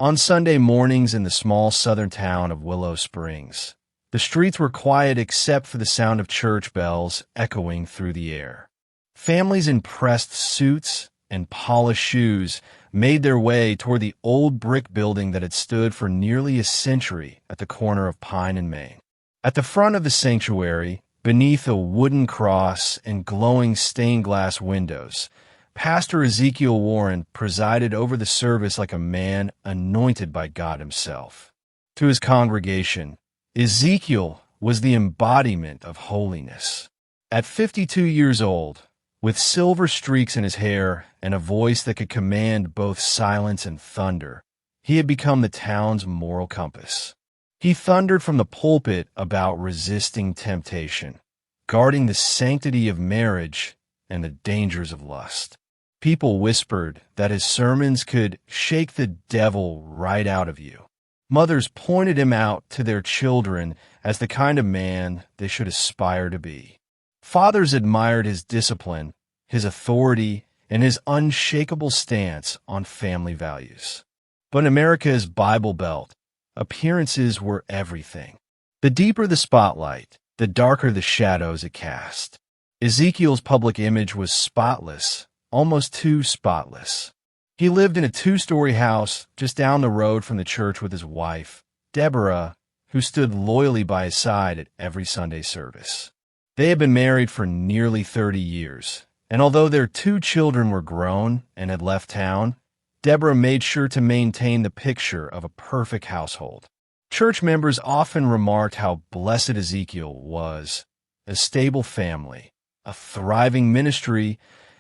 On Sunday mornings in the small southern town of Willow Springs, the streets were quiet except for the sound of church bells echoing through the air. Families in pressed suits and polished shoes made their way toward the old brick building that had stood for nearly a century at the corner of Pine and Main. At the front of the sanctuary, beneath a wooden cross and glowing stained glass windows, Pastor Ezekiel Warren presided over the service like a man anointed by God himself. To his congregation, Ezekiel was the embodiment of holiness. At 52 years old, with silver streaks in his hair and a voice that could command both silence and thunder, he had become the town's moral compass. He thundered from the pulpit about resisting temptation, guarding the sanctity of marriage and the dangers of lust. People whispered that his sermons could shake the devil right out of you. Mothers pointed him out to their children as the kind of man they should aspire to be. Fathers admired his discipline, his authority, and his unshakable stance on family values. But in America's Bible Belt, appearances were everything. The deeper the spotlight, the darker the shadows it cast. Ezekiel's public image was spotless, almost too spotless. He lived in a 2-story house just down the road from the church with his wife, Deborah, who stood loyally by his side at every Sunday service. They had been married for nearly 30 years, and although their 2 children were grown and had left town, Deborah made sure to maintain the picture of a perfect household. Church members often remarked how blessed Ezekiel was: a stable family, a thriving ministry,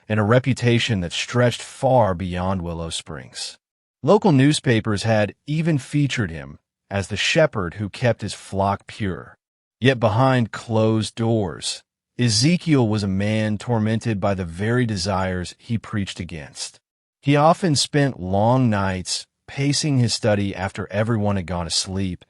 and a reputation that stretched far beyond Willow Springs. Local newspapers had even featured him as the shepherd who kept his flock pure. Yet behind closed doors, Ezekiel was a man tormented by the very desires he preached against. He often spent long nights pacing his study after everyone had gone to sleep,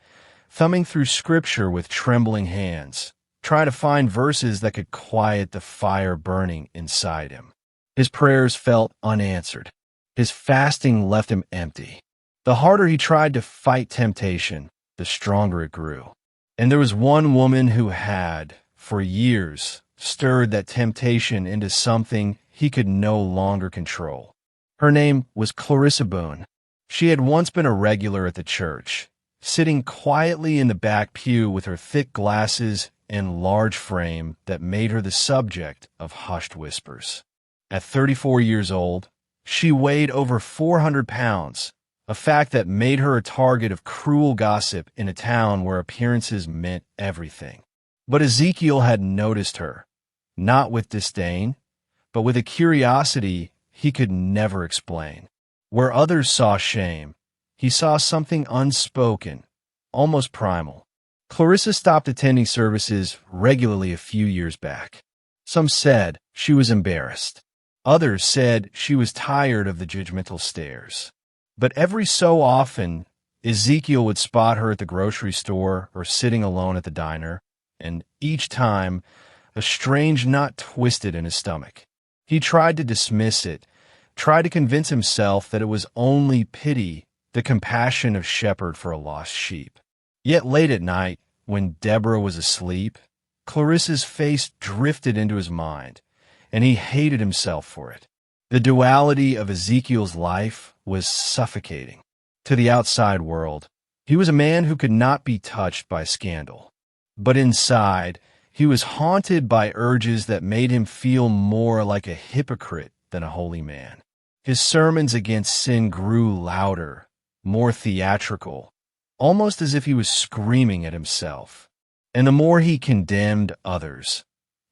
thumbing through scripture with trembling hands, trying to find verses that could quiet the fire burning inside him. His prayers felt unanswered. His fasting left him empty. The harder he tried to fight temptation, the stronger it grew. And there was one woman who had, for years, stirred that temptation into something he could no longer control. Her name was Clarissa Boone. She had once been a regular at the church, sitting quietly in the back pew with her thick glasses and large frame that made her the subject of hushed whispers. At 34 years old, she weighed over 400 pounds, a fact that made her a target of cruel gossip in a town where appearances meant everything. But Ezekiel had noticed her, not with disdain, but with a curiosity he could never explain. Where others saw shame, he saw something unspoken, almost primal. Clarissa stopped attending services regularly a few years back. Some said she was embarrassed. Others said she was tired of the judgmental stares. But every so often, Ezekiel would spot her at the grocery store or sitting alone at the diner, and each time, a strange knot twisted in his stomach. He tried to dismiss it, tried to convince himself that it was only pity, the compassion of shepherd for a lost sheep. Yet late at night, when Deborah was asleep, Clarissa's face drifted into his mind, and he hated himself for it. The duality of Ezekiel's life was suffocating. To the outside world, he was a man who could not be touched by scandal. But inside, he was haunted by urges that made him feel more like a hypocrite than a holy man. His sermons against sin grew louder, more theatrical, almost as if he was screaming at himself. And the more he condemned others,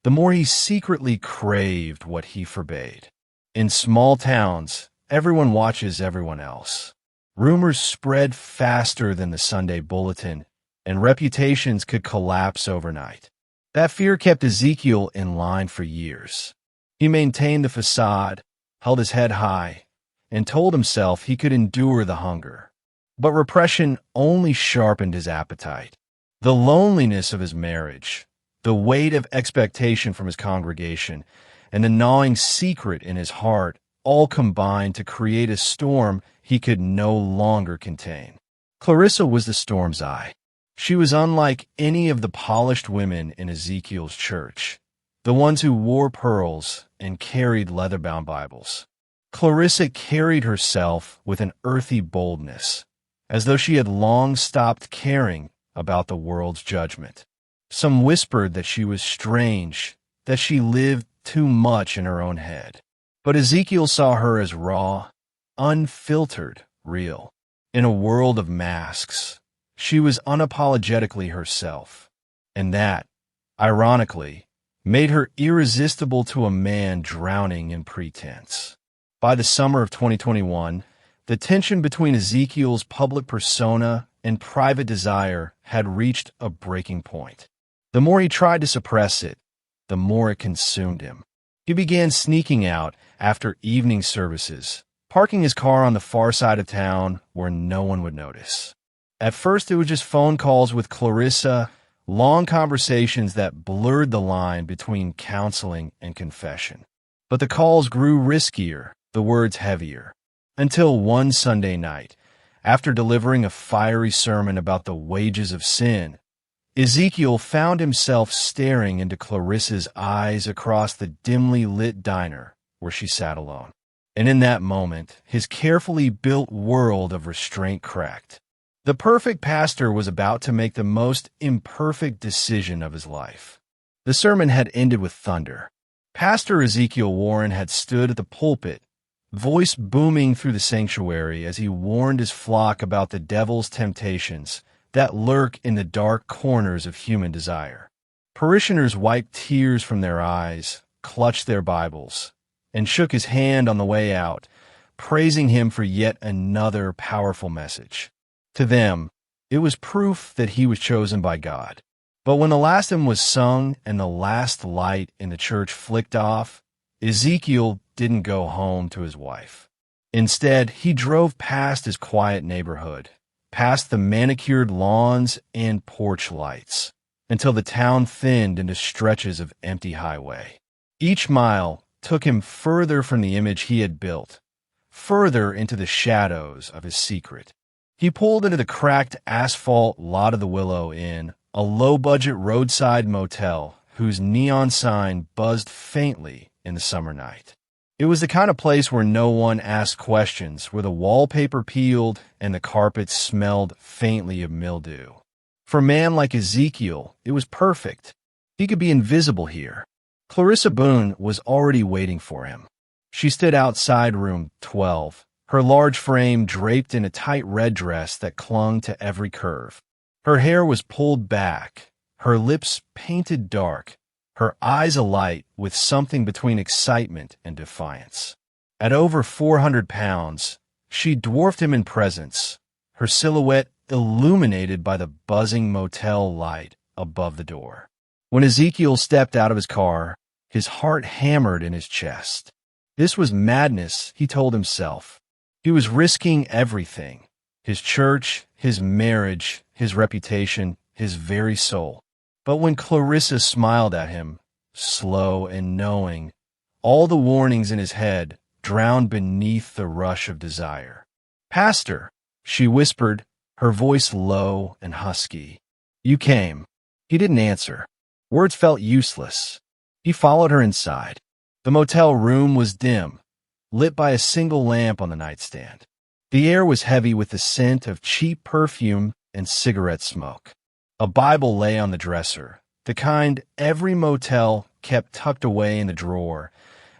the more he secretly craved what he forbade. In small towns, everyone watches everyone else. Rumors spread faster than the Sunday bulletin, and reputations could collapse overnight. That fear kept Ezekiel in line for years. He maintained the facade, held his head high, and told himself he could endure the hunger. But repression only sharpened his appetite. The loneliness of his marriage, the weight of expectation from his congregation, and the gnawing secret in his heart all combined to create a storm he could no longer contain. Clarissa was the storm's eye. She was unlike any of the polished women in Ezekiel's church, the ones who wore pearls and carried leather-bound Bibles. Clarissa carried herself with an earthy boldness, as though she had long stopped caring about the world's judgment. Some whispered that she was strange, that she lived too much in her own head. But Ezekiel saw her as raw, unfiltered, real. In a world of masks, she was unapologetically herself, and that, ironically, made her irresistible to a man drowning in pretense. By the summer of 2021, the tension between Ezekiel's public persona and private desire had reached a breaking point. The more he tried to suppress it, the more it consumed him. He began sneaking out after evening services, parking his car on the far side of town where no one would notice. At first, it was just phone calls with Clarissa, long conversations that blurred the line between counseling and confession. But the calls grew riskier, the words heavier, until one Sunday night, after delivering a fiery sermon about the wages of sin, Ezekiel found himself staring into Clarissa's eyes across the dimly lit diner where she sat alone. And in that moment, his carefully built world of restraint cracked. The perfect pastor was about to make the most imperfect decision of his life. The sermon had ended with thunder. Pastor Ezekiel Warren had stood at the pulpit, voice booming through the sanctuary as he warned his flock about the devil's temptations that lurk in the dark corners of human desire. Parishioners wiped tears from their eyes, clutched their Bibles, and shook his hand on the way out, praising him for yet another powerful message. To them, it was proof that he was chosen by God. But when the last hymn was sung and the last light in the church flicked off, Ezekiel didn't go home to his wife. Instead, he drove past his quiet neighborhood, past the manicured lawns and porch lights, until the town thinned into stretches of empty highway. Each mile took him further from the image he had built, further into the shadows of his secret. He pulled into the cracked asphalt lot of the Willow Inn, a low-budget roadside motel whose neon sign buzzed faintly in the summer night. It was the kind of place where no one asked questions, where the wallpaper peeled and the carpet smelled faintly of mildew. For a man like Ezekiel, it was perfect. He could be invisible here. Clarissa Boone was already waiting for him. She stood outside room 12, her large frame draped in a tight red dress that clung to every curve. Her hair was pulled back, her lips painted dark, her eyes alight with something between excitement and defiance. At over 400 pounds, she dwarfed him in presence, her silhouette illuminated by the buzzing motel light above the door. When Ezekiel stepped out of his car, his heart hammered in his chest. This was madness, he told himself. He was risking everything: his church, his marriage, his reputation, his very soul. But when Clarissa smiled at him, slow and knowing, all the warnings in his head drowned beneath the rush of desire. "Pastor," she whispered, her voice low and husky. "You came." He didn't answer. Words felt useless. He followed her inside. The motel room was dim, lit by a single lamp on the nightstand. The air was heavy with the scent of cheap perfume and cigarette smoke. A Bible lay on the dresser, the kind every motel kept tucked away in the drawer,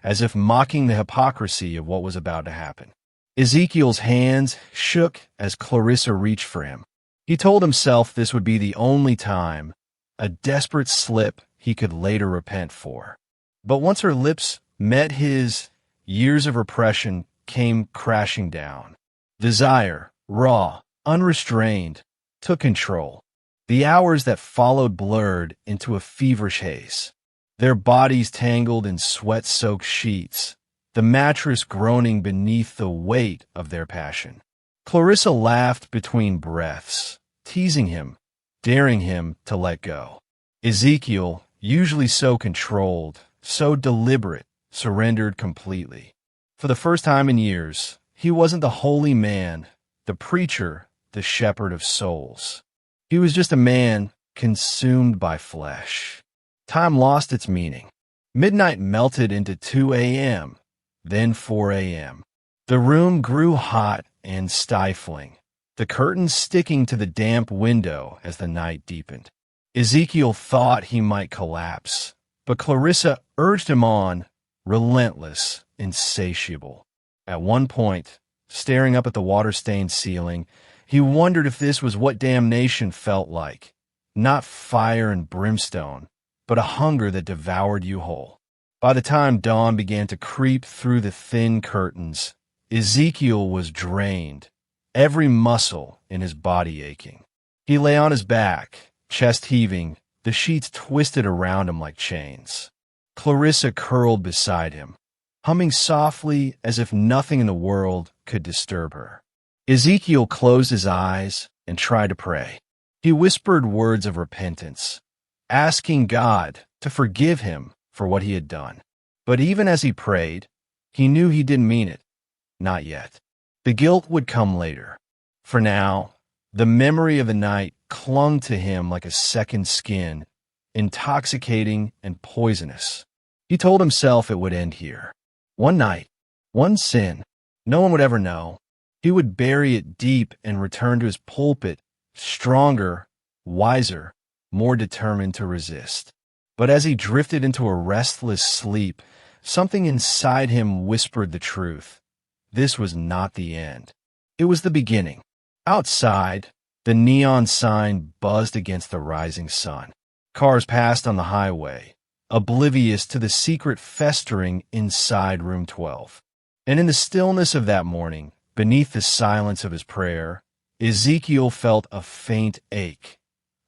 as if mocking the hypocrisy of what was about to happen. Ezekiel's hands shook as Clarissa reached for him. He told himself this would be the only time, a desperate slip he could later repent for. But once her lips met his, years of repression came crashing down. Desire, raw, unrestrained, took control. The hours that followed blurred into a feverish haze, their bodies tangled in sweat-soaked sheets, the mattress groaning beneath the weight of their passion. Clarissa laughed between breaths, teasing him, daring him to let go. Ezekiel, usually so controlled, so deliberate, surrendered completely. For the first time in years, he wasn't the holy man, the preacher, the shepherd of souls. He was just a man consumed by flesh. Time lost its meaning. Midnight melted into 2 a.m., then 4 a.m. The room grew hot and stifling, the curtains sticking to the damp window as the night deepened. Ezekiel thought he might collapse, but Clarissa urged him on, relentless, insatiable. At one point, staring up at the water-stained ceiling, he wondered if this was what damnation felt like. Not fire and brimstone, but a hunger that devoured you whole. By the time dawn began to creep through the thin curtains, Ezekiel was drained, every muscle in his body aching. He lay on his back, chest heaving, the sheets twisted around him like chains. Clarissa curled beside him, humming softly as if nothing in the world could disturb her. Ezekiel closed his eyes and tried to pray. He whispered words of repentance, asking God to forgive him for what he had done. But even as he prayed, he knew he didn't mean it. Not yet. The guilt would come later. For now, the memory of the night clung to him like a second skin, intoxicating and poisonous. He told himself it would end here. One night, one sin, no one would ever know. He would bury it deep and return to his pulpit, stronger, wiser, more determined to resist. But as he drifted into a restless sleep, something inside him whispered the truth. This was not the end. It was the beginning. Outside, the neon sign buzzed against the rising sun. Cars passed on the highway, oblivious to the secret festering inside room 12. And in the stillness of that morning, beneath the silence of his prayer, Ezekiel felt a faint ache,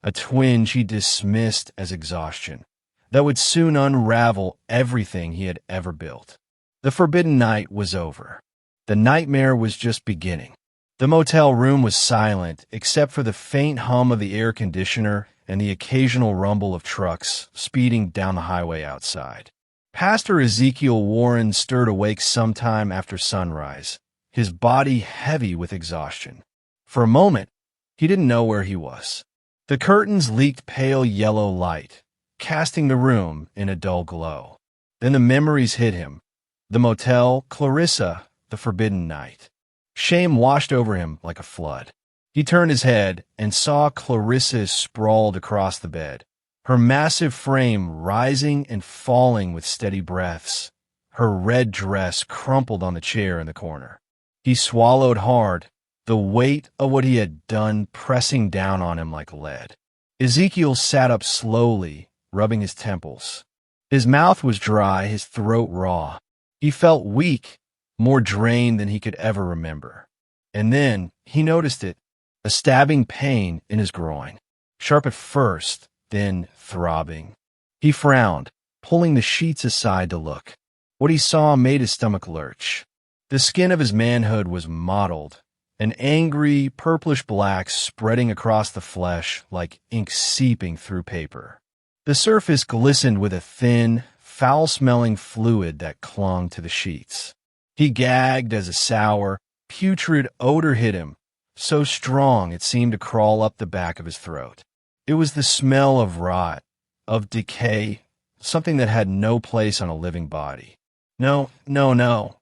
a twinge he dismissed as exhaustion, that would soon unravel everything he had ever built. The forbidden night was over. The nightmare was just beginning. The motel room was silent, except for the faint hum of the air conditioner and the occasional rumble of trucks speeding down the highway outside. Pastor Ezekiel Warren stirred awake sometime after sunrise, his body heavy with exhaustion. For a moment, he didn't know where he was. The curtains leaked pale yellow light, casting the room in a dull glow. Then the memories hit him. The motel, Clarissa, the forbidden night. Shame washed over him like a flood. He turned his head and saw Clarissa sprawled across the bed, her massive frame rising and falling with steady breaths, her red dress crumpled on the chair in the corner. He swallowed hard, the weight of what he had done pressing down on him like lead. Ezekiel sat up slowly, rubbing his temples. His mouth was dry, his throat raw. He felt weak, more drained than he could ever remember. And then he noticed it, a stabbing pain in his groin, sharp at first, then throbbing. He frowned, pulling the sheets aside to look. What he saw made his stomach lurch. The skin of his manhood was mottled, an angry, purplish black spreading across the flesh like ink seeping through paper. The surface glistened with a thin, foul-smelling fluid that clung to the sheets. He gagged as a sour, putrid odor hit him, so strong it seemed to crawl up the back of his throat. It was the smell of rot, of decay, something that had no place on a living body. No, no, no,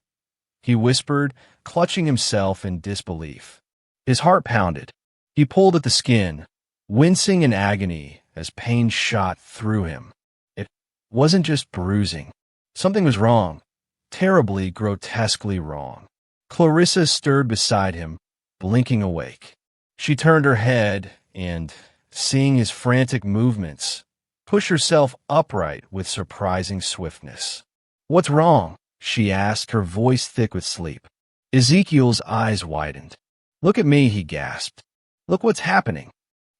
he whispered, clutching himself in disbelief. His heart pounded. He pulled at the skin, wincing in agony as pain shot through him. It wasn't just bruising. Something was wrong, terribly, grotesquely wrong. Clarissa stirred beside him, blinking awake. She turned her head and, seeing his frantic movements, pushed herself upright with surprising swiftness. "What's wrong?" she asked, her voice thick with sleep. Ezekiel's eyes widened. "Look at me," he gasped. "Look what's happening."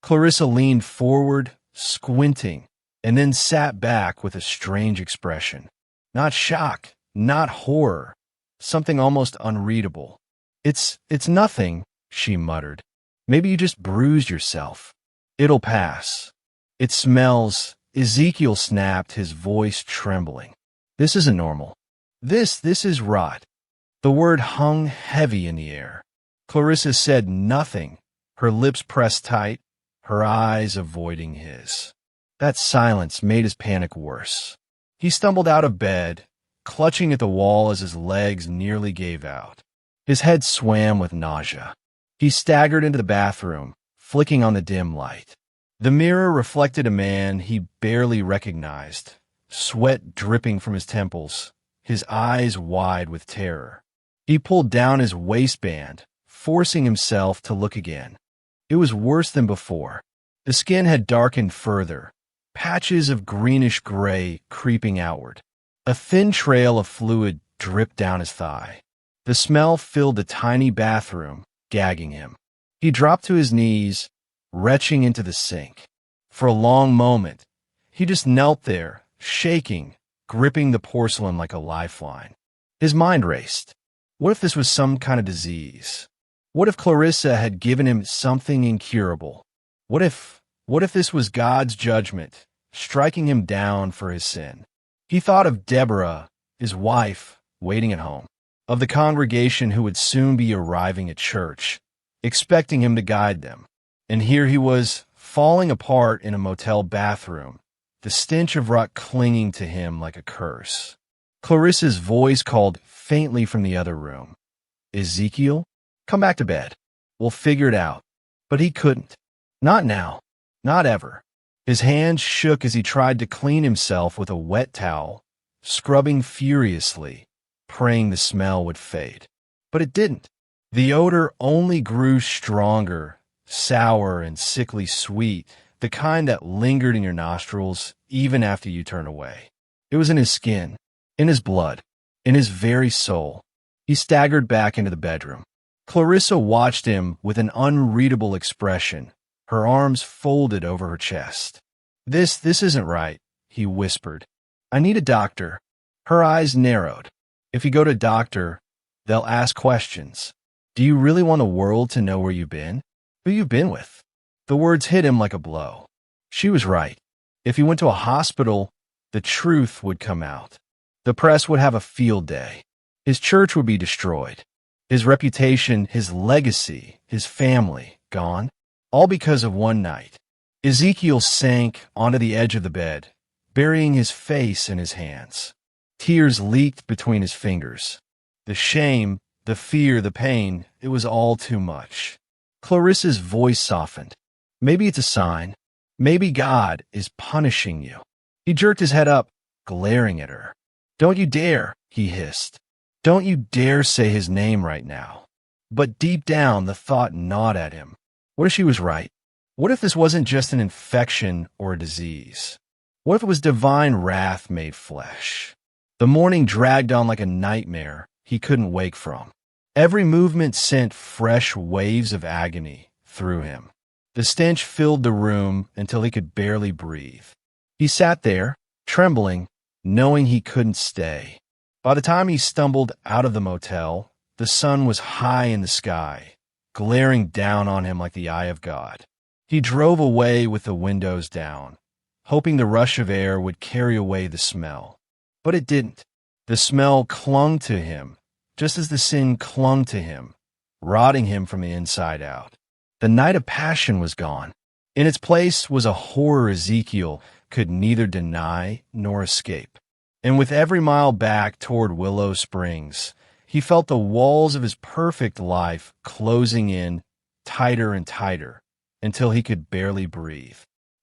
Clarissa leaned forward, squinting, and then sat back with a strange expression. Not shock, not horror, something almost unreadable. It's nothing," she muttered. "Maybe you just bruised yourself. It'll pass. It smells," Ezekiel snapped, his voice trembling. "This isn't normal. This is rot. The word hung heavy in the air. Clarissa said nothing, her lips pressed tight, her eyes avoiding his. That silence made his panic worse. He stumbled out of bed, clutching at the wall as his legs nearly gave out. His head swam with nausea. He staggered into the bathroom, flicking on the dim light. The mirror reflected a man he barely recognized, sweat dripping from his temples, his eyes wide with terror. He pulled down his waistband, forcing himself to look again. It was worse than before. The skin had darkened further, patches of greenish-gray creeping outward. A thin trail of fluid dripped down his thigh. The smell filled the tiny bathroom, gagging him. He dropped to his knees, retching into the sink. For a long moment, he just knelt there, shaking, gripping the porcelain like a lifeline. His mind raced. What if this was some kind of disease? What if Clarissa had given him something incurable? What if this was God's judgment, striking him down for his sin? He thought of Deborah, his wife, waiting at home, of the congregation who would soon be arriving at church, expecting him to guide them. And here he was, falling apart in a motel bathroom, the stench of rot clinging to him like a curse. Clarissa's voice called faintly from the other room. Ezekiel? Come back to bed. We'll figure it out. But he couldn't. Not now. Not ever. His hands shook as he tried to clean himself with a wet towel, scrubbing furiously, praying the smell would fade. But it didn't. The odor only grew stronger, sour and sickly sweet, the kind that lingered in your nostrils even after you turned away. It was in his skin, in his blood, in his very soul. He staggered back into the bedroom. Clarissa watched him with an unreadable expression, her arms folded over her chest. This isn't right, he whispered. I need a doctor. Her eyes narrowed. If you go to a doctor, they'll ask questions. Do you really want the world to know where you've been? Who you've been with? The words hit him like a blow. She was right. If he went to a hospital, the truth would come out. The press would have a field day. His church would be destroyed. His reputation, his legacy, his family, gone. All because of one night. Ezekiel sank onto the edge of the bed, burying his face in his hands. Tears leaked between his fingers. The shame, the fear, the pain, it was all too much. Clarissa's voice softened. Maybe it's a sign. Maybe God is punishing you. He jerked his head up, glaring at her. Don't you dare, he hissed. Don't you dare say his name right now. But deep down, the thought gnawed at him. What if she was right? What if this wasn't just an infection or a disease? What if it was divine wrath made flesh? The morning dragged on like a nightmare he couldn't wake from. Every movement sent fresh waves of agony through him. The stench filled the room until he could barely breathe. He sat there, trembling, knowing he couldn't stay. By the time he stumbled out of the motel, the sun was high in the sky, glaring down on him like the eye of God. He drove away with the windows down, hoping the rush of air would carry away the smell. But it didn't. The smell clung to him, just as the sin clung to him, rotting him from the inside out. The night of passion was gone. In its place was a horror Ezekiel could neither deny nor escape. And with every mile back toward Willow Springs, he felt the walls of his perfect life closing in tighter and tighter until he could barely breathe.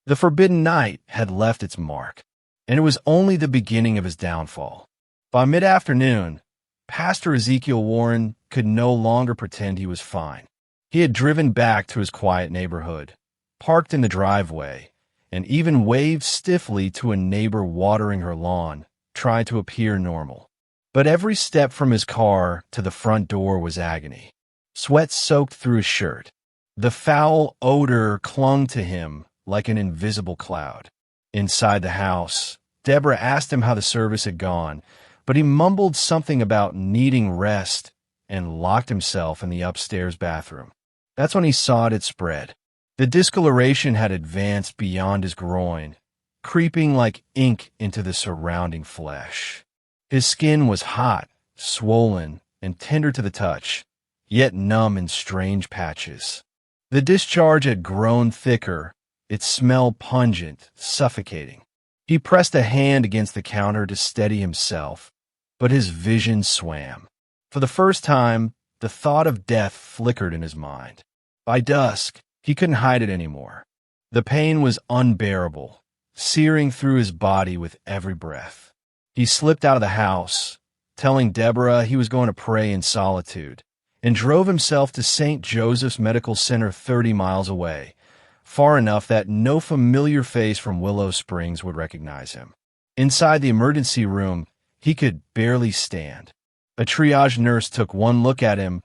The forbidden night had left its mark, and it was only the beginning of his downfall. By mid-afternoon, Pastor Ezekiel Warren could no longer pretend he was fine. He had driven back to his quiet neighborhood, parked in the driveway, and even waved stiffly to a neighbor watering her lawn, trying to appear normal. But every step from his car to the front door was agony. Sweat soaked through his shirt. The foul odor clung to him like an invisible cloud. Inside the house, Deborah asked him how the service had gone, but he mumbled something about needing rest and locked himself in the upstairs bathroom. That's when he saw it had spread. The discoloration had advanced beyond his groin, creeping like ink into the surrounding flesh. His skin was hot, swollen, and tender to the touch, yet numb in strange patches. The discharge had grown thicker, its smell pungent, suffocating. He pressed a hand against the counter to steady himself, but his vision swam. For the first time, the thought of death flickered in his mind. By dusk, he couldn't hide it anymore. The pain was unbearable, searing through his body with every breath. He slipped out of the house, telling Deborah he was going to pray in solitude, and drove himself to St. Joseph's Medical Center 30 miles away, far enough that no familiar face from Willow Springs would recognize him. Inside the emergency room, he could barely stand. A triage nurse took one look at him,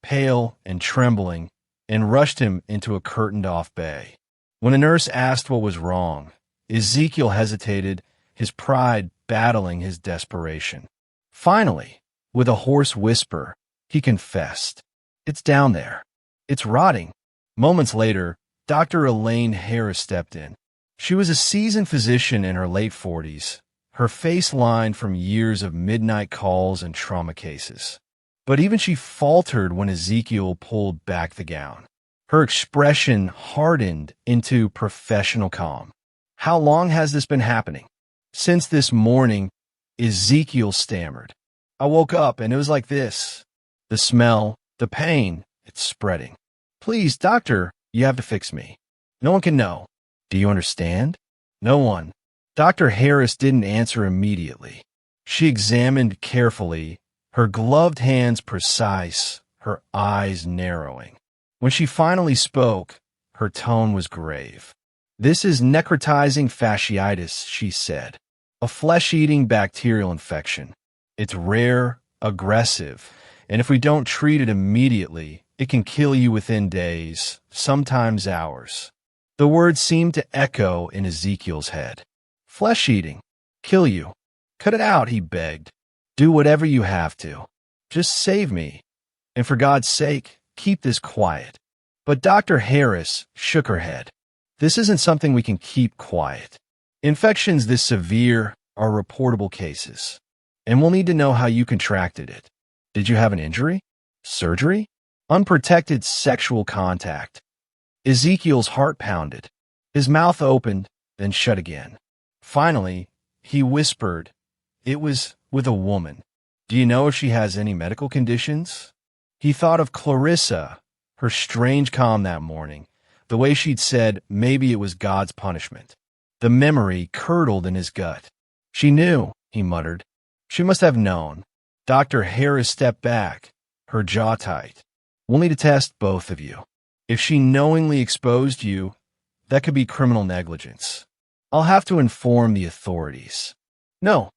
pale and trembling, and rushed him into a curtained-off bay. When a nurse asked what was wrong, Ezekiel hesitated, his pride battling his desperation. Finally, with a hoarse whisper, he confessed, "It's down there. It's rotting." Moments later, Dr. Elaine Harris stepped in. She was a seasoned physician in her late 40s, her face lined from years of midnight calls and trauma cases. But even she faltered when Ezekiel pulled back the gown. Her expression hardened into professional calm. "How long has this been happening?" "Since this morning," Ezekiel stammered. "I woke up and it was like this. The smell, the pain, it's spreading. Please, doctor, you have to fix me. No one can know. Do you understand?" "No one." Dr. Harris didn't answer immediately. She examined carefully, her gloved hands precise, her eyes narrowing. When she finally spoke, her tone was grave. "This is necrotizing fasciitis," she said, "a flesh-eating bacterial infection. It's rare, aggressive, and if we don't treat it immediately, it can kill you within days, sometimes hours." The words seemed to echo in Ezekiel's head. "Flesh-eating. Kill you. Cut it out," he begged. "Do whatever you have to. Just save me. And for God's sake, keep this quiet." But Dr. Harris shook her head. "This isn't something we can keep quiet. Infections this severe are reportable cases, and we'll need to know how you contracted it. Did you have an injury? Surgery? Unprotected sexual contact?" Ezekiel's heart pounded. His mouth opened, then shut again. Finally, he whispered, "It was with a woman. Do you know if she has any medical conditions?" He thought of Clarissa, her strange calm that morning, the way she'd said maybe it was God's punishment. The memory curdled in his gut. "She knew," he muttered. "She must have known." Dr. Harris stepped back, her jaw tight. "We'll need to test both of you. If she knowingly exposed you, that could be criminal negligence. I'll have to inform the authorities." "No,"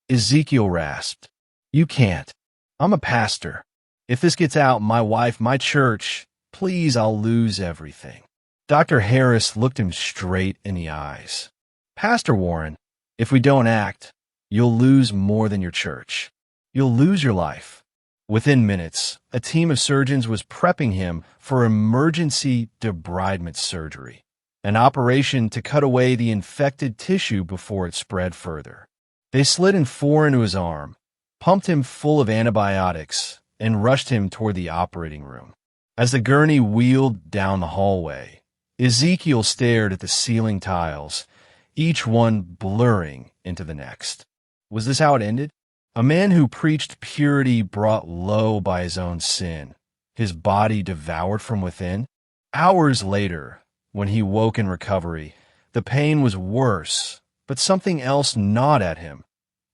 Ezekiel rasped. "You can't. I'm a pastor. If this gets out, my wife, my church, please, I'll lose everything." Dr. Harris looked him straight in the eyes. "Pastor Warren, if we don't act, you'll lose more than your church. You'll lose your life." Within minutes, a team of surgeons was prepping him for emergency debridement surgery, an operation to cut away the infected tissue before it spread further. They slid in 4 into his arm, pumped him full of antibiotics, and rushed him toward the operating room. As the gurney wheeled down the hallway, Ezekiel stared at the ceiling tiles, each one blurring into the next. Was this how it ended? A man who preached purity brought low by his own sin, his body devoured from within? Hours later, when he woke in recovery, the pain was worse, but something else gnawed at him.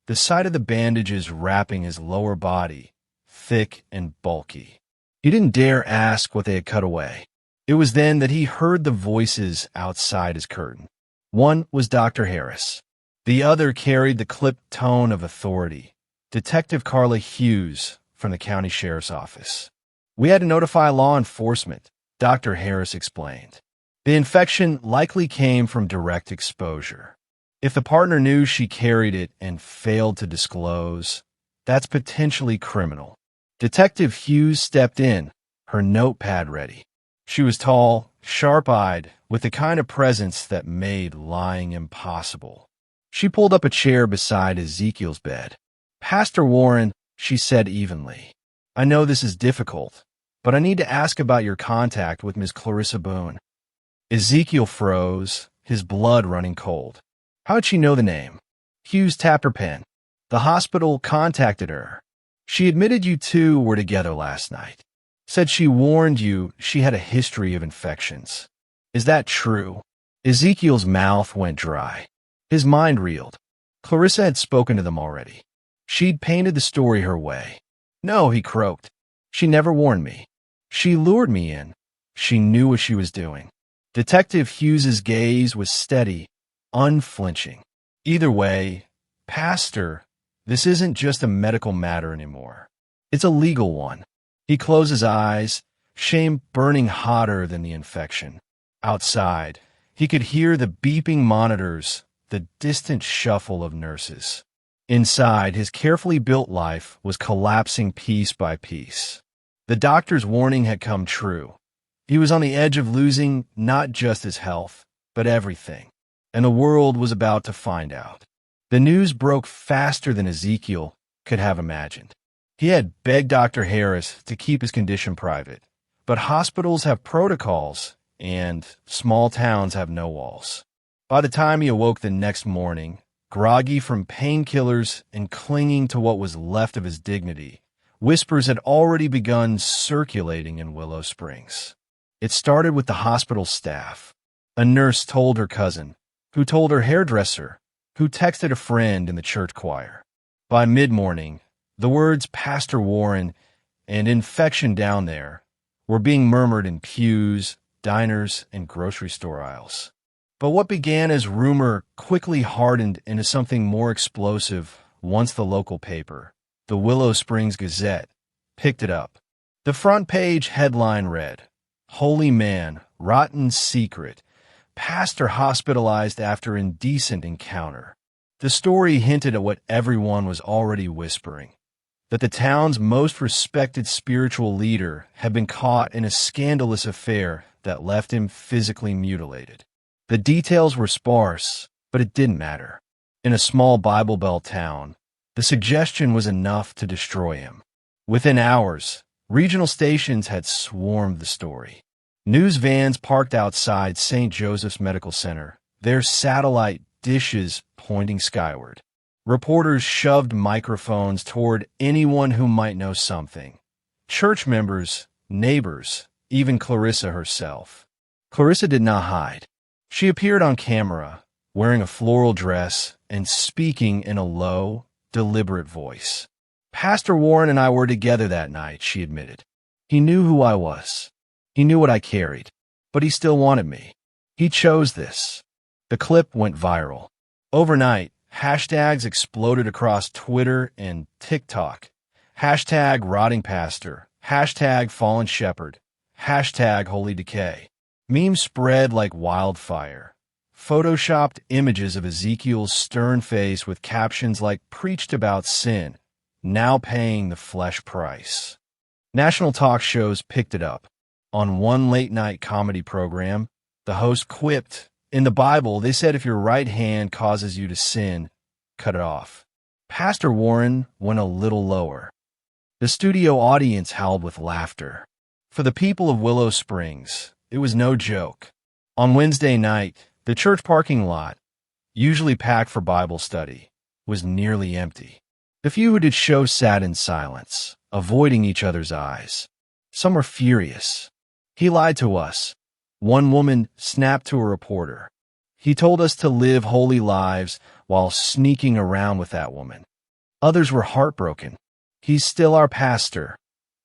The sight of the bandages wrapping his lower body, thick and bulky. He didn't dare ask what they had cut away. It was then that he heard the voices outside his curtain. One was Dr. Harris. The other carried the clipped tone of authority. Detective Carla Hughes from the county sheriff's office. "We had to notify law enforcement," Dr. Harris explained. "The infection likely came from direct exposure. If the partner knew she carried it and failed to disclose, that's potentially criminal." Detective Hughes stepped in, her notepad ready. She was tall, sharp-eyed, with the kind of presence that made lying impossible. She pulled up a chair beside Ezekiel's bed. "Pastor Warren," she said evenly, I know this is difficult, but I need to ask about your contact with Miss Clarissa Boone." Ezekiel froze, his blood running cold. How'd she know the name? Hughes tapped her pen. "The hospital contacted her. She admitted you two were together last night. Said she warned you she had a history of infections. Is that true?" Ezekiel's mouth went dry. His mind reeled. Clarissa had spoken to them already. She'd painted the story her way. "No," he croaked. "She never warned me. She lured me in. She knew what she was doing." Detective Hughes's gaze was steady, unflinching. "Either way, Pastor, this isn't just a medical matter anymore. It's a legal one." He closed his eyes, shame burning hotter than the infection. Outside, he could hear the beeping monitors, the distant shuffle of nurses. Inside, his carefully built life was collapsing piece by piece. The doctor's warning had come true. He was on the edge of losing not just his health, but everything. And the world was about to find out. The news broke faster than Ezekiel could have imagined. He had begged Dr. Harris to keep his condition private, but hospitals have protocols, and small towns have no walls. By the time he awoke the next morning, groggy from painkillers and clinging to what was left of his dignity, whispers had already begun circulating in Willow Springs. It started with the hospital staff. A nurse told her cousin, who told her hairdresser, who texted a friend in the church choir. By mid-morning, the words "Pastor Warren" and "infection down there" were being murmured in pews, diners, and grocery store aisles. But what began as rumor quickly hardened into something more explosive once the local paper, the Willow Springs Gazette, picked it up. The front page headline read, "Holy Man, Rotten Secret, Pastor Hospitalized After Indecent Encounter." The story hinted at what everyone was already whispering, that the town's most respected spiritual leader had been caught in a scandalous affair that left him physically mutilated. The details were sparse, but it didn't matter. In a small Bible Belt town, the suggestion was enough to destroy him. Within hours, regional stations had swarmed the story. News vans parked outside St. Joseph's Medical Center, their satellite dishes pointing skyward. Reporters shoved microphones toward anyone who might know something. Church members, neighbors, even Clarissa herself. Clarissa did not hide. She appeared on camera, wearing a floral dress and speaking in a low, deliberate voice. "Pastor Warren and I were together that night," she admitted. "He knew who I was. He knew what I carried, but he still wanted me. He chose this." The clip went viral. Overnight, hashtags exploded across Twitter and TikTok. Hashtag rotting pastor, hashtag fallen shepherd, hashtag holy decay. Memes spread like wildfire. Photoshopped images of Ezekiel's stern face with captions like "preached about sin, now paying the flesh price." National talk shows picked it up. On one late-night comedy program, the host quipped, "In the Bible, they said if your right hand causes you to sin, cut it off." Pastor Warren went a little lower. The studio audience howled with laughter. For the people of Willow Springs, it was no joke. On Wednesday night, the church parking lot, usually packed for Bible study, was nearly empty. The few who did show sat in silence, avoiding each other's eyes. Some were furious. "He lied to us," one woman snapped to a reporter. "He told us to live holy lives while sneaking around with that woman." Others were heartbroken. "He's still our pastor,"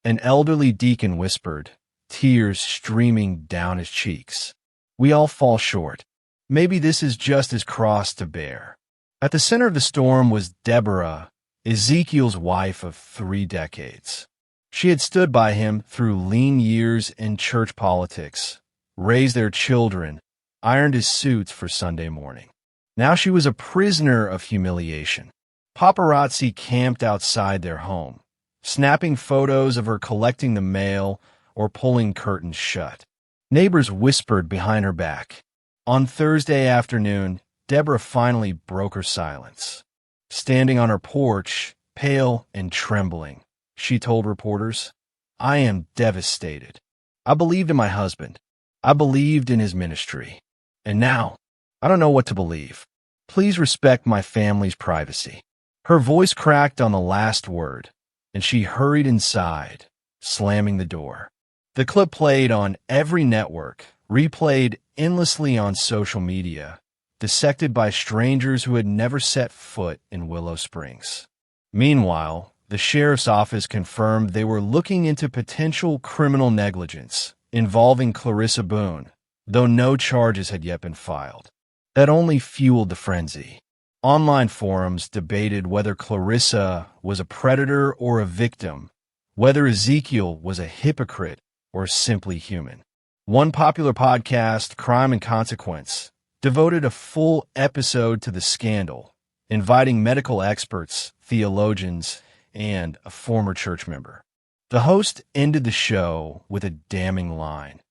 an elderly deacon whispered, tears streaming down his cheeks. "We all fall short. Maybe this is just his cross to bear." At the center of the storm was Deborah, Ezekiel's wife of 3 decades. She had stood by him through lean years in church politics, raised their children, ironed his suits for Sunday morning. Now she was a prisoner of humiliation. Paparazzi camped outside their home, snapping photos of her collecting the mail or pulling curtains shut. Neighbors whispered behind her back. On Thursday afternoon, Deborah finally broke her silence. Standing on her porch, pale and trembling, she told reporters. "I am devastated. I believed in my husband. I believed in his ministry. And now, I don't know what to believe. Please respect my family's privacy." Her voice cracked on the last word, and she hurried inside, slamming the door. The clip played on every network, replayed endlessly on social media, dissected by strangers who had never set foot in Willow Springs. Meanwhile, the sheriff's office confirmed they were looking into potential criminal negligence involving Clarissa Boone, though no charges had yet been filed. That only fueled the frenzy. Online forums debated whether Clarissa was a predator or a victim, whether Ezekiel was a hypocrite or simply human. One popular podcast, Crime and Consequence, devoted a full episode to the scandal, inviting medical experts, theologians, and a former church member. The host ended the show with a damning line.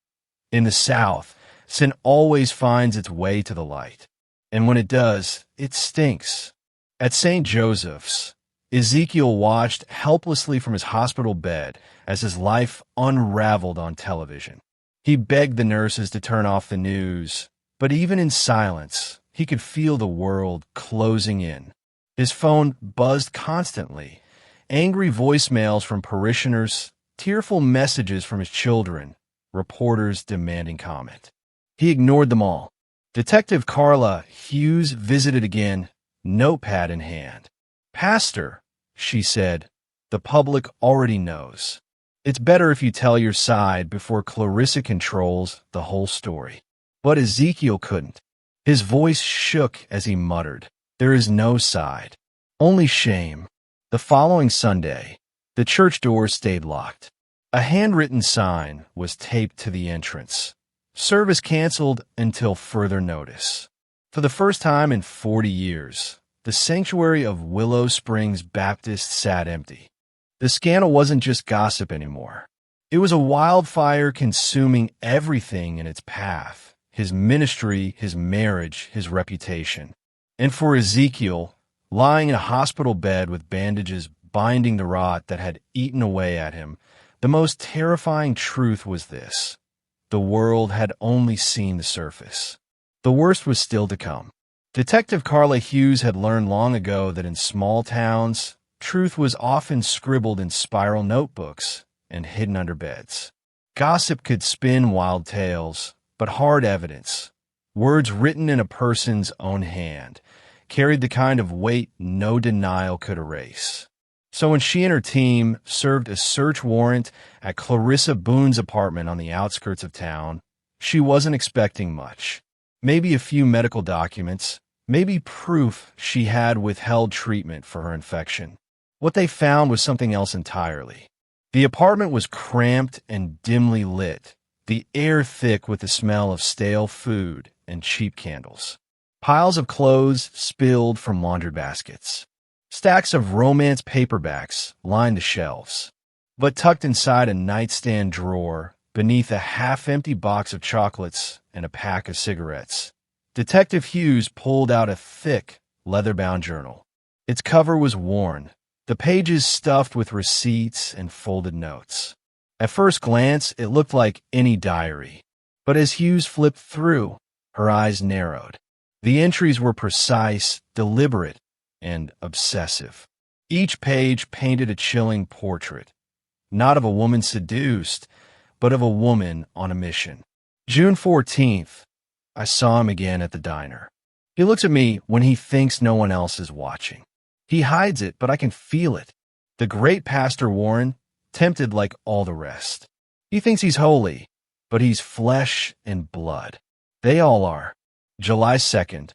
"In the South, sin always finds its way to the light. And when it does, it stinks." At St. Joseph's, Ezekiel watched helplessly from his hospital bed as his life unraveled on television. He begged the nurses to turn off the news, but even in silence, he could feel the world closing in. His phone buzzed constantly, angry voicemails from parishioners, tearful messages from his children, reporters demanding comment. He ignored them all. Detective Carla Hughes visited again, notepad in hand. "Pastor," she said, "the public already knows. It's better if you tell your side before Clarissa controls the whole story." But Ezekiel couldn't. His voice shook as he muttered, "There is no side, only shame." The following Sunday, the church doors stayed locked. A handwritten sign was taped to the entrance. Service canceled until further notice. For the first time in 40 years, the sanctuary of Willow Springs Baptist sat empty. The scandal wasn't just gossip anymore. It was a wildfire consuming everything in its path: his ministry, his marriage, his reputation. And for Ezekiel, lying in a hospital bed with bandages binding the rot that had eaten away at him, the most terrifying truth was this: the world had only seen the surface. The worst was still to come. Detective Carla Hughes had learned long ago that in small towns, truth was often scribbled in spiral notebooks and hidden under beds. Gossip could spin wild tales, but hard evidence, words written in a person's own hand, carried the kind of weight no denial could erase. So when she and her team served a search warrant at Clarissa Boone's apartment on the outskirts of town, she wasn't expecting much. Maybe a few medical documents, maybe proof she had withheld treatment for her infection. What they found was something else entirely. The apartment was cramped and dimly lit, the air thick with the smell of stale food and cheap candles. Piles of clothes spilled from laundry baskets. Stacks of romance paperbacks lined the shelves. But tucked inside a nightstand drawer, beneath a half-empty box of chocolates and a pack of cigarettes, Detective Hughes pulled out a thick, leather-bound journal. Its cover was worn, the pages stuffed with receipts and folded notes. At first glance, it looked like any diary. But as Hughes flipped through, her eyes narrowed. The entries were precise, deliberate, and obsessive. Each page painted a chilling portrait, not of a woman seduced, but of a woman on a mission. June 14th, I saw him again at the diner. He looks at me when he thinks no one else is watching. He hides it, but I can feel it. The great Pastor Warren, tempted like all the rest. He thinks he's holy, but he's flesh and blood. They all are. July 2nd,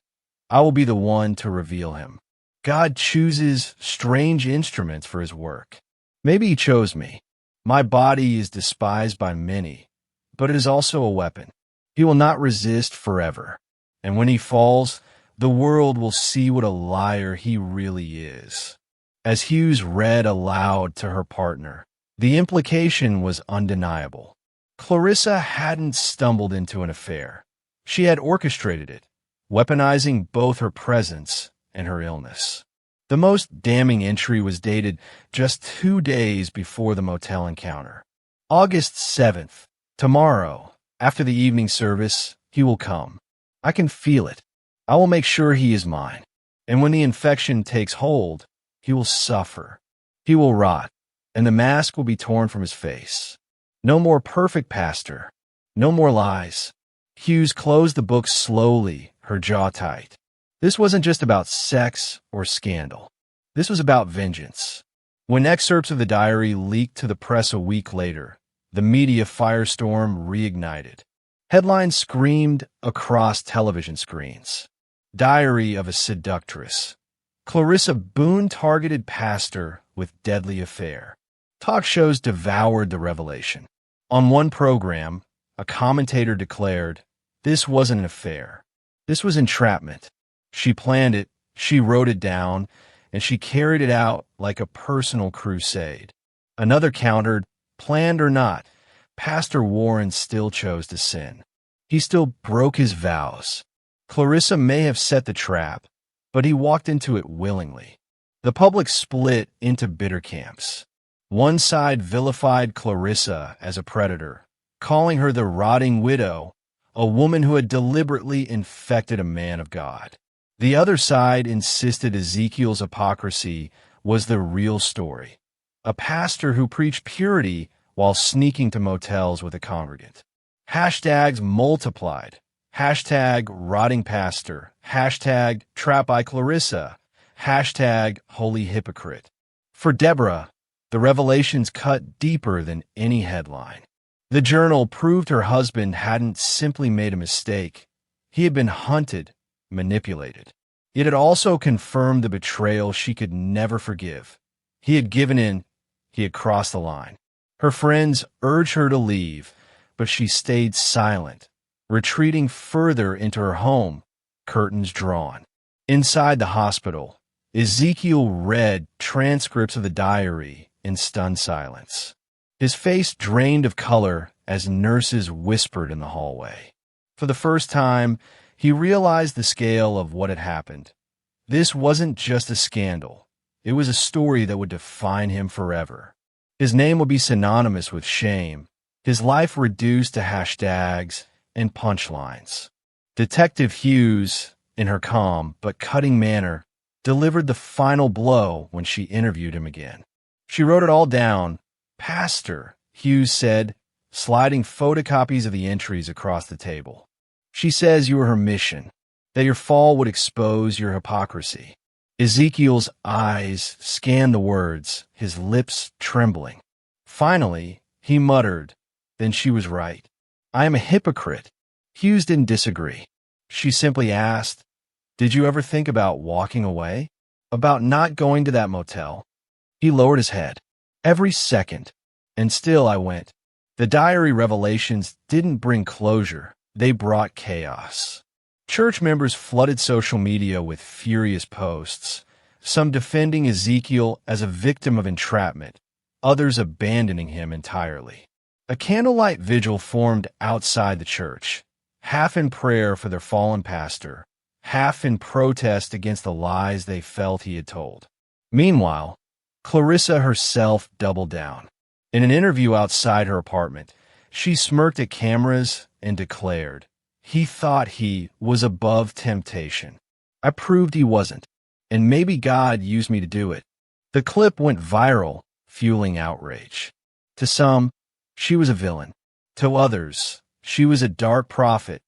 I will be the one to reveal him. God chooses strange instruments for his work. Maybe he chose me. My body is despised by many, but it is also a weapon. He will not resist forever. And when he falls, the world will see what a liar he really is. As Hughes read aloud to her partner, the implication was undeniable. Clarissa hadn't stumbled into an affair. She had orchestrated it, weaponizing both her presence and her illness. The most damning entry was dated just 2 days before the motel encounter. August 7th. Tomorrow, after the evening service, he will come. I can feel it. I will make sure he is mine. And when the infection takes hold, he will suffer. He will rot, and the mask will be torn from his face. No more perfect pastor. No more lies. Hughes closed the book slowly, her jaw tight. This wasn't just about sex or scandal. This was about vengeance. When excerpts of the diary leaked to the press a week later, the media firestorm reignited. Headlines screamed across television screens. Diary of a seductress. Clarissa Boone targeted pastor with deadly affair. Talk shows devoured the revelation. On one program, a commentator declared, "This wasn't an affair. This was entrapment. She planned it, she wrote it down, and she carried it out like a personal crusade." Another countered, "Planned or not, Pastor Warren still chose to sin. He still broke his vows. Clarissa may have set the trap, but he walked into it willingly." The public split into bitter camps. One side vilified Clarissa as a predator, calling her the rotting widow, a woman who had deliberately infected a man of God. The other side insisted Ezekiel's hypocrisy was the real story, a pastor who preached purity while sneaking to motels with a congregant. Hashtags multiplied. Hashtag rotting pastor. Hashtag trap by Clarissa. Hashtag holy hypocrite. For Deborah, the revelations cut deeper than any headline. The journal proved her husband hadn't simply made a mistake. He had been hunted, manipulated. It had also confirmed the betrayal she could never forgive. He had given in. He had crossed the line. Her friends urged her to leave, but she stayed silent, retreating further into her home, curtains drawn. Inside the hospital, Ezekiel read transcripts of the diary in stunned silence. His face drained of color as nurses whispered in the hallway. For the first time, he realized the scale of what had happened. This wasn't just a scandal. It was a story that would define him forever. His name would be synonymous with shame, his life reduced to hashtags and punchlines. Detective Hughes, in her calm but cutting manner, delivered the final blow when she interviewed him again. She wrote it all down. "Pastor," Hughes said, sliding photocopies of the entries across the table. "She says you were her mission, that your fall would expose your hypocrisy." Ezekiel's eyes scanned the words, his lips trembling. Finally, he muttered, "Then she was right. I am a hypocrite." Hughes didn't disagree. She simply asked, "Did you ever think about walking away? About not going to that motel?" He lowered his head. "Every second. And still I went." The diary revelations didn't bring closure. They brought chaos. Church members flooded social media with furious posts, some defending Ezekiel as a victim of entrapment, others abandoning him entirely. A candlelight vigil formed outside the church, half in prayer for their fallen pastor, half in protest against the lies they felt he had told. Meanwhile, Clarissa herself doubled down. In an interview outside her apartment, she smirked at cameras and declared, "He thought he was above temptation. I proved he wasn't, and maybe God used me to do it." The clip went viral, fueling outrage. To some, she was a villain. To others, she was a dark prophet,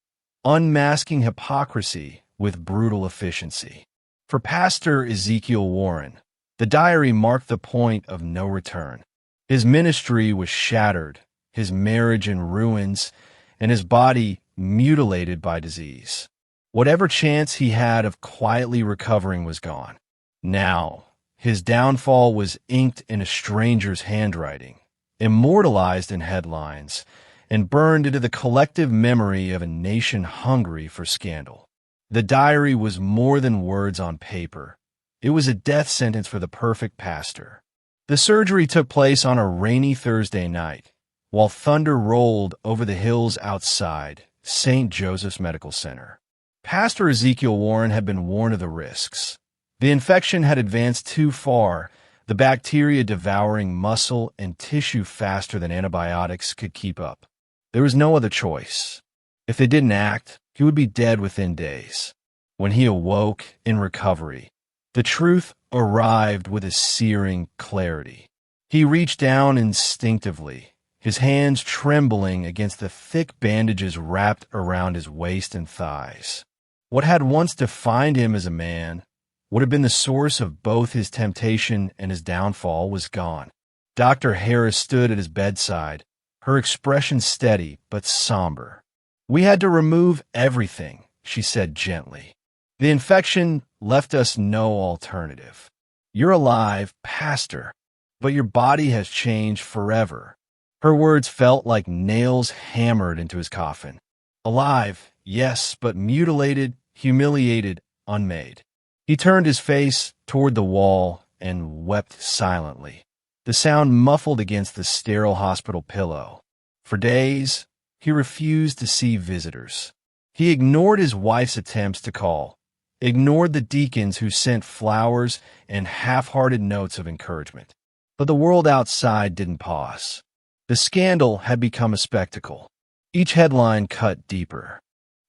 unmasking hypocrisy with brutal efficiency. For Pastor Ezekiel Warren, the diary marked the point of no return. His ministry was shattered, his marriage in ruins, and his body mutilated by disease. Whatever chance he had of quietly recovering was gone. Now, his downfall was inked in a stranger's handwriting, immortalized in headlines, and burned into the collective memory of a nation hungry for scandal. The diary was more than words on paper. It was a death sentence for the perfect pastor. The surgery took place on a rainy Thursday night, while thunder rolled over the hills outside St. Joseph's Medical Center. Pastor Ezekiel Warren had been warned of the risks. The infection had advanced too far, the bacteria devouring muscle and tissue faster than antibiotics could keep up. There was no other choice. If they didn't act, he would be dead within days. When he awoke in recovery, the truth arrived with a searing clarity. He reached down instinctively, his hands trembling against the thick bandages wrapped around his waist and thighs. What had once defined him as a man, what had been the source of both his temptation and his downfall, was gone. Dr. Harris stood at his bedside, her expression steady but somber. "We had to remove everything," she said gently. "The infection left us no alternative. You're alive, Pastor, but your body has changed forever." Her words felt like nails hammered into his coffin. Alive, yes, but mutilated, humiliated, unmade. He turned his face toward the wall and wept silently, the sound muffled against the sterile hospital pillow. For days, he refused to see visitors. He ignored his wife's attempts to call, ignored the deacons who sent flowers and half-hearted notes of encouragement. But the world outside didn't pause. The scandal had become a spectacle. Each headline cut deeper.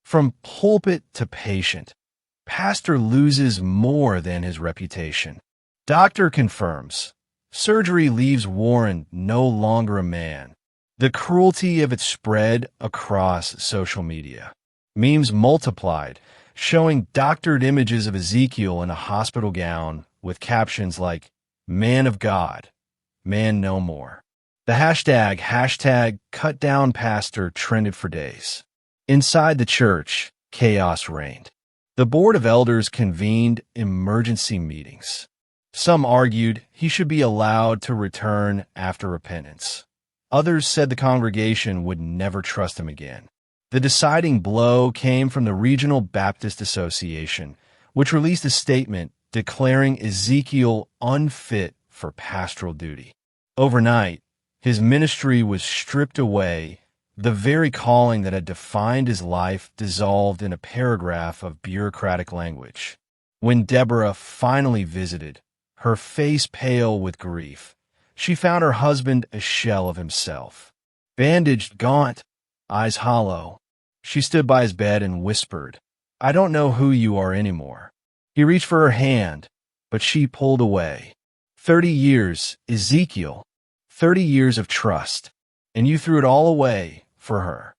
From pulpit to patient, pastor loses more than his reputation. Doctor confirms. Surgery leaves Warren no longer a man. The cruelty of it spread across social media. Memes multiplied, showing doctored images of Ezekiel in a hospital gown with captions like, "Man of God, man no more." The hashtag #CutDownPastor trended for days. Inside the church, chaos reigned. The board of elders convened emergency meetings. Some argued he should be allowed to return after repentance. Others said the congregation would never trust him again. The deciding blow came from the Regional Baptist Association, which released a statement declaring Ezekiel unfit for pastoral duty. Overnight, his ministry was stripped away. The very calling that had defined his life dissolved in a paragraph of bureaucratic language. When Deborah finally visited, her face pale with grief, she found her husband a shell of himself. Bandaged, gaunt, eyes hollow. She stood by his bed and whispered, "I don't know who you are anymore." He reached for her hand, but she pulled away. 30 years, Ezekiel, 30 years of trust, and you threw it all away for her.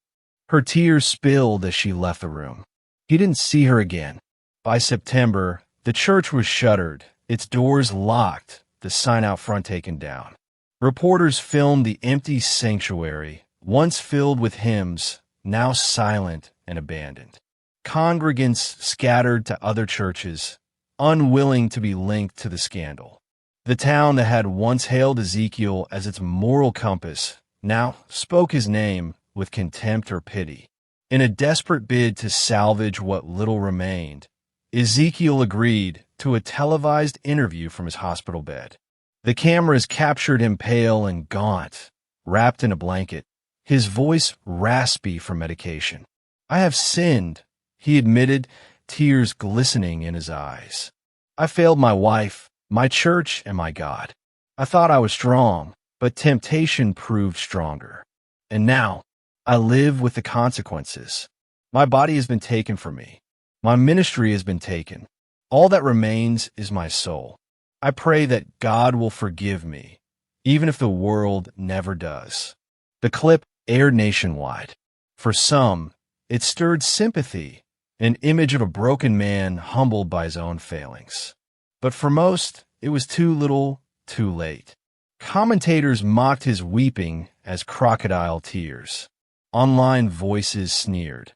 Her tears spilled as she left the room. He didn't see her again. By September, the church was shuttered, its doors locked, the sign out front taken down. Reporters filmed the empty sanctuary, once filled with hymns, now silent and abandoned. Congregants scattered to other churches, unwilling to be linked to the scandal. The town that had once hailed Ezekiel as its moral compass now spoke his name with contempt or pity. In a desperate bid to salvage what little remained, Ezekiel agreed to a televised interview from his hospital bed. The cameras captured him pale and gaunt, wrapped in a blanket, his voice raspy from medication. "I have sinned," he admitted, tears glistening in his eyes. "I failed my wife, my church, and my God. I thought I was strong, but temptation proved stronger. And now, I live with the consequences. My body has been taken from me. My ministry has been taken. All that remains is my soul. I pray that God will forgive me, even if the world never does." The clip aired nationwide. For some, it stirred sympathy, an image of a broken man humbled by his own failings. But for most, it was too little, too late. Commentators mocked his weeping as crocodile tears. Online voices sneered.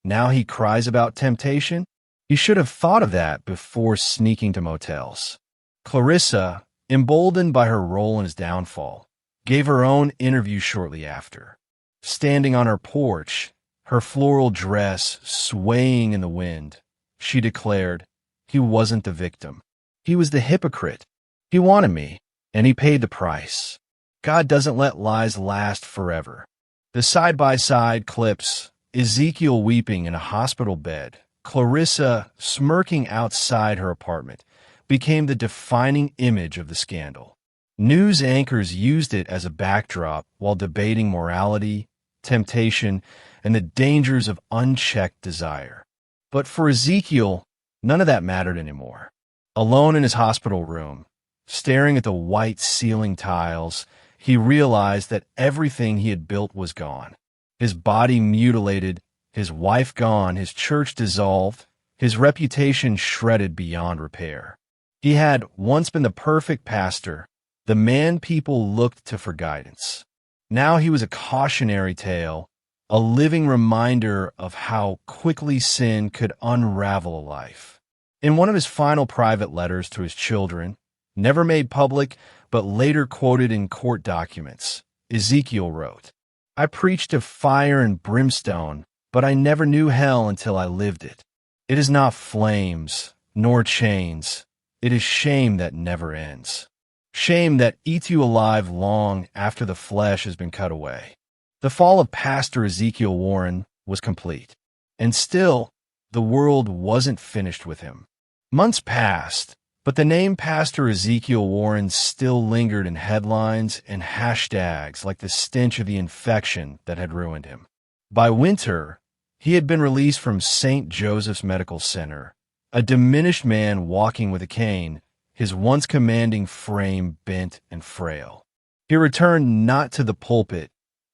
Now he cries about temptation? He should have thought of that before sneaking to motels. Clarissa, emboldened by her role in his downfall, gave her own interview shortly after. Standing on her porch, her floral dress swaying in the wind, she declared, "He wasn't the victim. He was the hypocrite. He wanted me, and he paid the price." God doesn't let lies last forever. The side-by-side clips, Ezekiel weeping in a hospital bed, Clarissa smirking outside her apartment, became the defining image of the scandal. News anchors used it as a backdrop while debating morality, temptation, and the dangers of unchecked desire. But for Ezekiel, none of that mattered anymore. Alone in his hospital room, staring at the white ceiling tiles, he realized that everything he had built was gone. His body mutilated, his wife gone, his church dissolved, his reputation shredded beyond repair. He had once been the perfect pastor, the man people looked to for guidance. Now he was a cautionary tale, a living reminder of how quickly sin could unravel a life. In one of his final private letters to his children, never made public but later quoted in court documents, Ezekiel wrote, "I preached of fire and brimstone, but I never knew hell until I lived it. It is not flames, nor chains. It is shame that never ends. Shame that eats you alive long after the flesh has been cut away." The fall of Pastor Ezekiel Warren was complete. And still, the world wasn't finished with him. Months passed, but the name Pastor Ezekiel Warren still lingered in headlines and hashtags like the stench of the infection that had ruined him. By winter, he had been released from St. Joseph's Medical Center, a diminished man walking with a cane, his once commanding frame bent and frail. He returned not to the pulpit,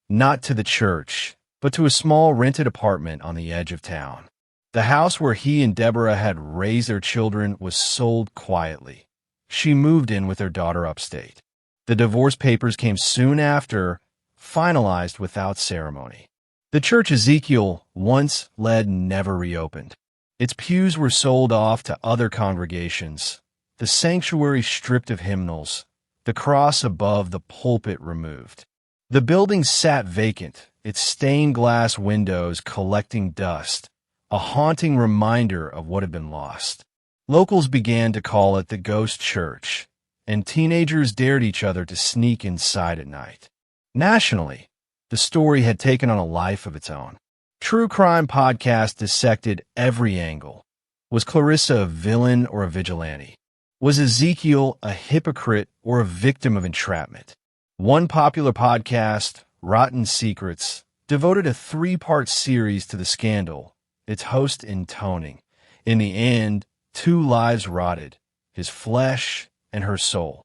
not to the church, but to a small rented apartment on the edge of town. The house where he and Deborah had raised their children was sold quietly. She moved in with their daughter upstate. The divorce papers came soon after, finalized without ceremony. The church Ezekiel once led never reopened. Its pews were sold off to other congregations, the sanctuary stripped of hymnals, the cross above the pulpit removed. The building sat vacant, its stained glass windows collecting dust, a haunting reminder of what had been lost. Locals began to call it the ghost church, and teenagers dared each other to sneak inside at night. Nationally, the story had taken on a life of its own. True crime podcasts dissected every angle. Was Clarissa a villain or a vigilante? Was Ezekiel a hypocrite or a victim of entrapment? One popular podcast, Rotten Secrets, devoted a 3-part series to the scandal, its host intoning, "In the end, 2 lives rotted, his flesh and her soul."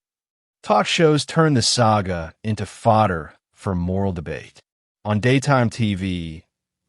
Talk shows turned the saga into fodder for moral debate. On daytime TV,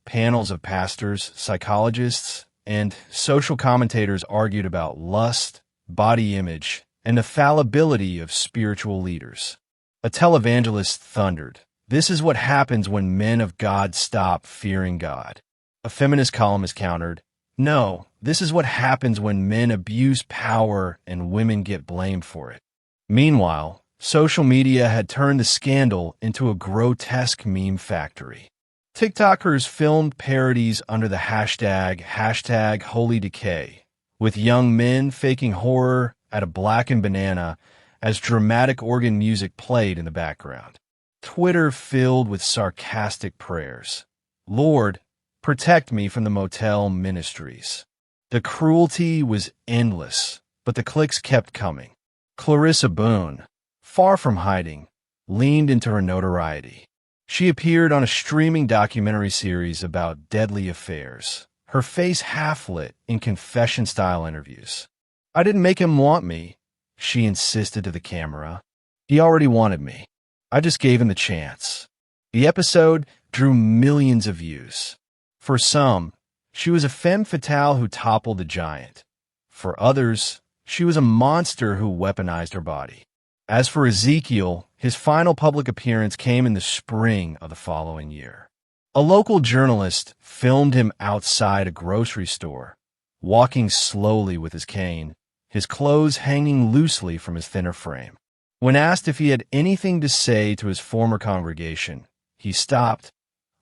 panels of pastors, psychologists, and social commentators argued about lust, body image, and the fallibility of spiritual leaders. A televangelist thundered, "This is what happens when men of God stop fearing God." A feminist columnist countered, "No, this is what happens when men abuse power and women get blamed for it." Meanwhile, social media had turned the scandal into a grotesque meme factory. TikTokers filmed parodies under the hashtag Holy Decay, with young men faking horror at a blackened banana as dramatic organ music played in the background. Twitter filled with sarcastic prayers. "Lord, protect me from the motel ministries." The cruelty was endless, but the clicks kept coming. Clarissa Boone, far from hiding, leaned into her notoriety. She appeared on a streaming documentary series about deadly affairs, her face half-lit in confession-style interviews. "I didn't make him want me," she insisted to the camera. "He already wanted me. I just gave him the chance." The episode drew millions of views. For some, she was a femme fatale who toppled the giant. For others, she was a monster who weaponized her body. As for Ezekiel, his final public appearance came in the spring of the following year. A local journalist filmed him outside a grocery store, walking slowly with his cane, his clothes hanging loosely from his thinner frame. When asked if he had anything to say to his former congregation, he stopped,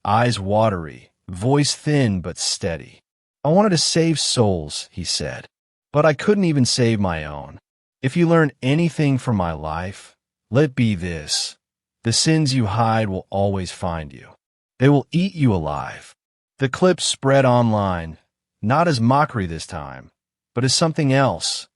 eyes watery, voice thin but steady. "I wanted to save souls," he said, "but I couldn't even save my own. If you learn anything from my life, let it be this: the sins you hide will always find you. They will eat you alive." The clip spread online, not as mockery this time, but as something else,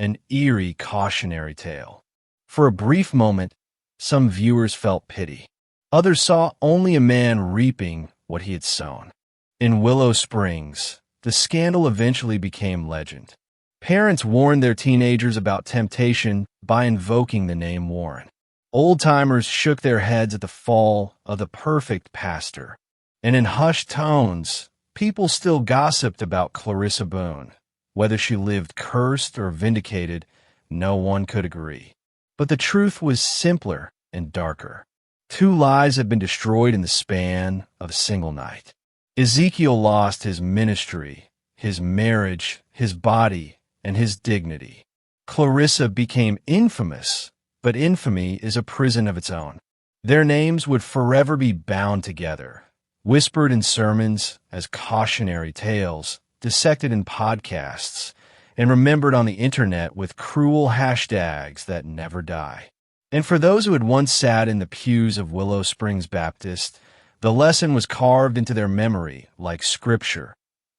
an eerie cautionary tale. For a brief moment, some viewers felt pity. Others saw only a man reaping what he had sown. In Willow Springs, the scandal eventually became legend. Parents warned their teenagers about temptation by invoking the name Warren. Old-timers shook their heads at the fall of the perfect pastor. And in hushed tones, people still gossiped about Clarissa Boone. Whether she lived cursed or vindicated, no one could agree. But the truth was simpler and darker. 2 lives had been destroyed in the span of a single night. Ezekiel lost his ministry, his marriage, his body, and his dignity. Clarissa became infamous, but infamy is a prison of its own. Their names would forever be bound together, whispered in sermons as cautionary tales, dissected in podcasts, and remembered on the internet with cruel hashtags that never die. And for those who had once sat in the pews of Willow Springs Baptist, the lesson was carved into their memory like scripture.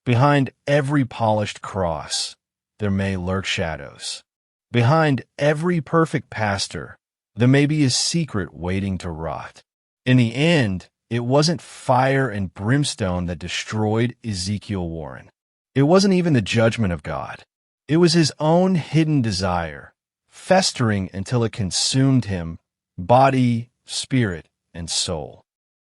Behind every polished cross, there may lurk shadows. Behind every perfect pastor, there may be a secret waiting to rot. In the end, it wasn't fire and brimstone that destroyed Ezekiel Warren. It wasn't even the judgment of God. It was his own hidden desire, festering until it consumed him, body, spirit, and soul.